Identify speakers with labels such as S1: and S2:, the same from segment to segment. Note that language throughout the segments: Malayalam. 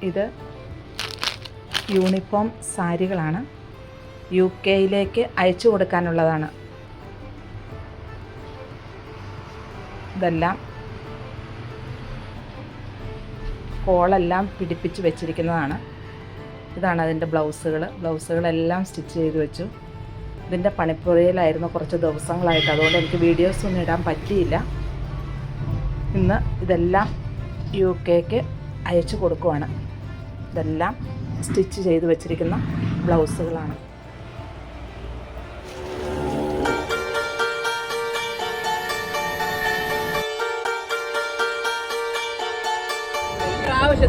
S1: ഇത് യൂണിഫോം സാരികളാണ്. UK അയച്ചു കൊടുക്കാനുള്ളതാണ്. ഇതെല്ലാം കോളെല്ലാം പിടിപ്പിച്ച് വെച്ചിരിക്കുന്നതാണ്. ഇതാണ് അതിൻ്റെ ബ്ലൗസുകളെല്ലാം സ്റ്റിച്ച് ചെയ്ത് വെച്ചു. ഇതിൻ്റെ പണിപ്പുരയിലായിരുന്നു കുറച്ച് ദിവസങ്ങളായിട്ട്, അതുകൊണ്ട് എനിക്ക് വീഡിയോസൊന്നും ഇടാൻ പറ്റിയില്ല. ഇന്ന് ഇതെല്ലാം UK അയച്ചു കൊടുക്കുവാണ്. ഇതെല്ലാം സ്റ്റിച്ച് ചെയ്ത് വെച്ചിരിക്കുന്ന ബ്ലൗസുകളാണ്.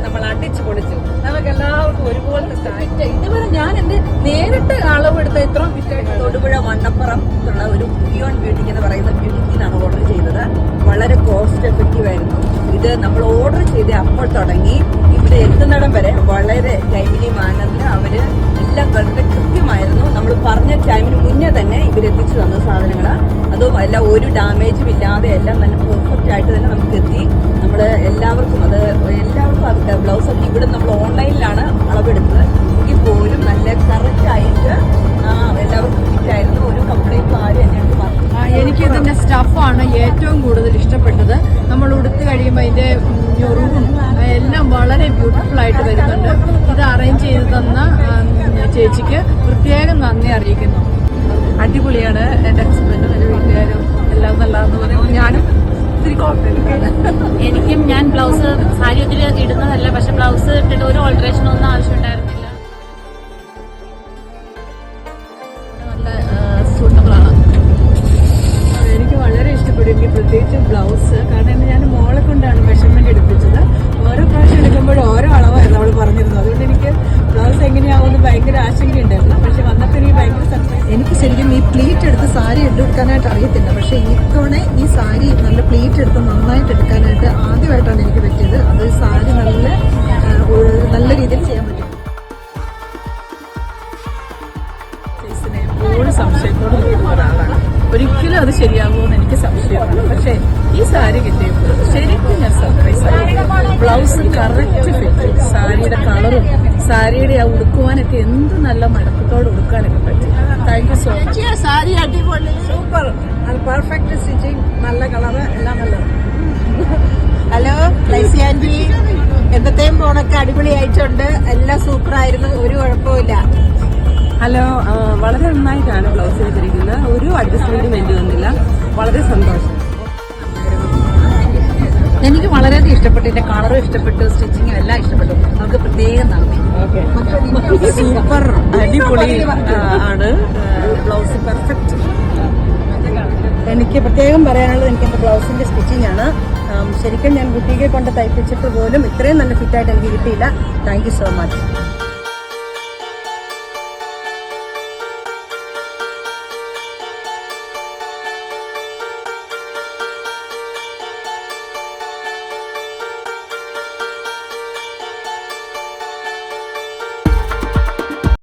S2: നമ്മൾ അടിച്ചു പൊളിച്ചു. നമുക്ക് എല്ലാവർക്കും ഒരുപോലത്തെ സ്റ്റാറ്റ്. ഇതുവരെ ഞാൻ എന്റെ നേരിട്ട് അളവെടുത്ത ഇത്രയും ഫിറ്റായിട്ട് തൊടുപുഴ വണ്ണപ്പുറം ഉള്ള ഒരു പിയോൺ ബ്യൂട്ടിക്ക് എന്ന് പറയുന്ന ബ്യൂട്ടിക്കിനാണ് ഓർഡർ ചെയ്തത്. വളരെ കോസ്റ്റ് എഫക്റ്റീവ് ആയിരുന്നു. ഇത് നമ്മൾ ഓർഡർ ചെയ്ത് അപ്പോൾ തുടങ്ങി ഇവിടെ എത്തുന്നിടം വരെ വളരെ ടൈമിലി മാനറിൽ അവര് എല്ലാം വളരെ കൃത്യമായിരുന്നു. നമ്മൾ പറഞ്ഞ ടൈമിന് മുന്നേ തന്നെ ഇവരെത്തിച്ചു തന്ന സാധനങ്ങൾ. അതും എല്ലാം ഒരു ഡാമേജും ഇല്ലാതെ എല്ലാം നല്ല പെർഫെക്റ്റ് ആയിട്ട് തന്നെ നമുക്ക് എത്തി. നമ്മൾ എല്ലാവർക്കും അത് ബ്ലൗസൊക്കെ ഇവിടെ നമ്മൾ ഓൺലൈനിലാണ് അളവെടുത്തത്. എങ്കിൽ പോലും നല്ല കറക്റ്റ് ആയിട്ട് എല്ലാവർക്കും ഫിറ്റായിരുന്നു. ഒരു കംപ്ലൈൻറ്റും ആരും എന്നെ അടുത്ത് പറഞ്ഞു.
S3: എനിക്ക് ഇതിന്റെ സ്റ്റഫാണ് ഏറ്റവും കൂടുതൽ ഇഷ്ടപ്പെട്ടത്. നമ്മൾ ഉടുത്ത് കഴിയുമ്പോൾ അതിന്റെ ഞൊറിവും എല്ലാം വളരെ ബ്യൂട്ടിഫുൾ ആയിട്ട് വരുന്നുണ്ട്. ഇത് അറേഞ്ച് ചെയ്ത് തന്ന ചേച്ചിക്ക് പ്രത്യേകം നന്ദി അറിയിക്കുന്നു.
S2: അടിപൊളിയാണ്. എൻ്റെ ഹസ്ബൻഡും എൻ്റെ വീട്ടുകാരും എല്ലാം നല്ലതെന്ന് പറയുമ്പോൾ ഞാനും ഇത്തിരി കോൺഫിഡൻറ്റ്.
S4: എനിക്കും ഞാൻ ബ്ലൗസ് സാരി ഒത്തിരി ഇടുന്നതല്ല, പക്ഷെ ബ്ലൗസ് ഇട്ടിട്ട് ഒരു ഓൾട്രേഷൻ ഒന്നും ആവശ്യമുണ്ടായിരുന്നില്ല.
S3: നല്ല സൂട്ടബിൾ ആണ്. എനിക്ക് വളരെ ഇഷ്ടപ്പെടും. എനിക്ക് പ്രത്യേകിച്ച് ബ്ലൗസ്, കാരണം ഞാൻ മോളെ കൊണ്ടാണ് മെഷർമെന്റ് എടുപ്പിച്ചത്. ഓരോ പ്രാവശ്യം എടുക്കുമ്പോഴും ഓരോ അളവായിരുന്നു അവൾ പറഞ്ഞിരുന്നത്. അതുകൊണ്ട് എനിക്ക് ബ്ലൗസ് എങ്ങനെയാവുമെന്ന് ഭയങ്കര ആശങ്കയുണ്ടായിരുന്നു. പക്ഷെ വന്നപ്പോൾ എനിക്ക് ഭയങ്കര സർപ്രൈസ്. എനിക്ക് ശരിക്കും ഈ പ്ലീറ്റ് എടുത്ത് സാരി എടുക്കാനായിട്ട് അറിയത്തില്ല. പക്ഷെ ഇത്തവണ ഈ സാരി നല്ല പ്ലീറ്റ് എടുത്ത് നന്നായിട്ട് എടുക്കാനായിട്ട് ആദ്യമായിട്ടാണ് എനിക്ക് പറ്റിയത്. അത് സാരി നല്ല രീതിയിൽ ചെയ്യാൻ പറ്റും.
S2: എപ്പോഴും സംശയത്തോട് നിൽക്കുന്ന ഒരാളാണ്. ഒരിക്കലും അത് ശരിയാകുമെന്ന് എനിക്ക് സംശയമാണ്. പക്ഷേ ഈ സാരി കിട്ടിയപ്പോൾ ശരിക്കും ഞാൻ സർപ്രൈസ് ആയി. ബ്ലൗസ് കറക്റ്റ് ഫിറ്റ്, സാരിയുടെ കളറും സാരിയുടെ ആ ഉടുക്കുവാനൊക്കെ എന്ത് നല്ല മടക്കത്തോട് ഉടുക്കാനൊക്കെ പറ്റി. Thank you so much.
S3: Sari അടിപൊളി,
S2: സൂപ്പർ, പെർഫെക്റ്റ് സ്റ്റിച്ചിങ്, നല്ല കളറ്, എല്ലാം നല്ലത്.
S3: ഹലോ ലൈസി ആന്റി, എന്നത്തെയും പോണൊക്കെ അടിപൊളിയായിട്ടുണ്ട്. എല്ലാം സൂപ്പറായിരുന്നു, ഒരു കുഴപ്പമില്ല.
S2: ഹലോ, വളരെ നന്നായിട്ടാണ് ബ്ലൗസ് ചെയ്തിരിക്കുന്നത്. ഒരു അഡ്ജസ്റ്റ്മെന്റും വേണ്ടി വന്നില്ല. വളരെ സന്തോഷം.
S3: എനിക്ക് വളരെയധികം ഇഷ്ടപ്പെട്ടു. എന്റെ കളറും ഇഷ്ടപ്പെട്ടു, സ്റ്റിച്ചിങ്ങും എല്ലാം ഇഷ്ടപ്പെട്ടു. നമുക്ക് പ്രത്യേകം നന്ദി.
S2: സൂപ്പർ അടിപൊളി ആണ് ബ്ലൗസ്, പെർഫെക്റ്റ്.
S3: എനിക്ക് പ്രത്യേകം പറയാനുള്ളത് എനിക്ക് എന്റെ ബ്ലൗസിന്റെ സ്റ്റിച്ചിങ് ആണ്. ശരിക്കും ഞാൻ ബുട്ടീക്കെ കൊണ്ട് തയ്പ്പിച്ചിട്ട് പോലും ഇത്രയും നല്ല ഫിറ്റായിട്ട് എനിക്ക് കിട്ടിയില്ല. Thank you so much.